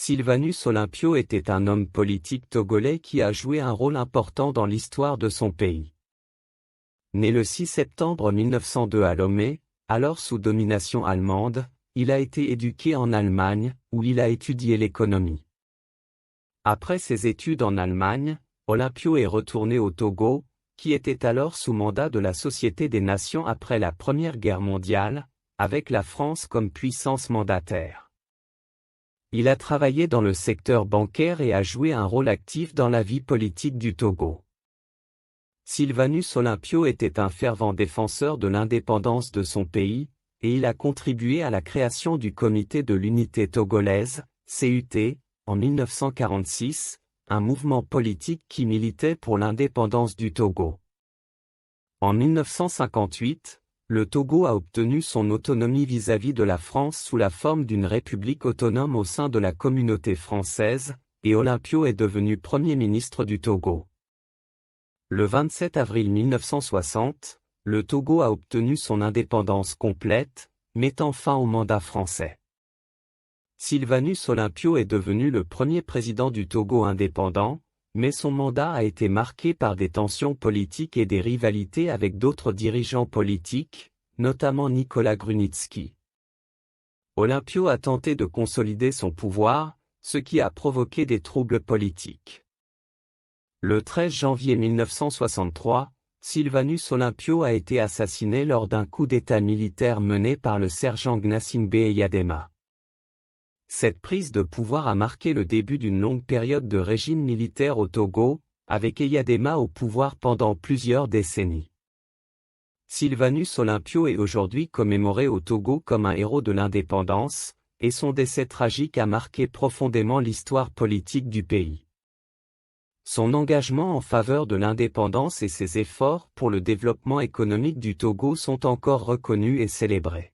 Sylvanus Olympio était un homme politique togolais qui a joué un rôle important dans l'histoire de son pays. Né le 6 septembre 1902 à Lomé, alors sous domination allemande, il a été éduqué en Allemagne, où il a étudié l'économie. Après ses études en Allemagne, Olympio est retourné au Togo, qui était alors sous mandat de la Société des Nations après la Première Guerre mondiale, avec la France comme puissance mandataire. Il a travaillé dans le secteur bancaire et a joué un rôle actif dans la vie politique du Togo. Sylvanus Olympio était un fervent défenseur de l'indépendance de son pays, et il a contribué à la création du Comité de l'Unité Togolaise, CUT, en 1946, un mouvement politique qui militait pour l'indépendance du Togo. En 1958, le Togo a obtenu son autonomie vis-à-vis de la France sous la forme d'une république autonome au sein de la communauté française, et Olympio est devenu Premier ministre du Togo. Le 27 avril 1960, le Togo a obtenu son indépendance complète, mettant fin au mandat français. Sylvanus Olympio est devenu le premier président du Togo indépendant, mais son mandat a été marqué par des tensions politiques et des rivalités avec d'autres dirigeants politiques, notamment Nicolas Grunitzky. Olympio a tenté de consolider son pouvoir, ce qui a provoqué des troubles politiques. Le 13 janvier 1963, Sylvanus Olympio a été assassiné lors d'un coup d'État militaire mené par le sergent Gnassingbé Eyadema. Cette prise de pouvoir a marqué le début d'une longue période de régime militaire au Togo, avec Eyadema au pouvoir pendant plusieurs décennies. Sylvanus Olympio est aujourd'hui commémoré au Togo comme un héros de l'indépendance, et son décès tragique a marqué profondément l'histoire politique du pays. Son engagement en faveur de l'indépendance et ses efforts pour le développement économique du Togo sont encore reconnus et célébrés.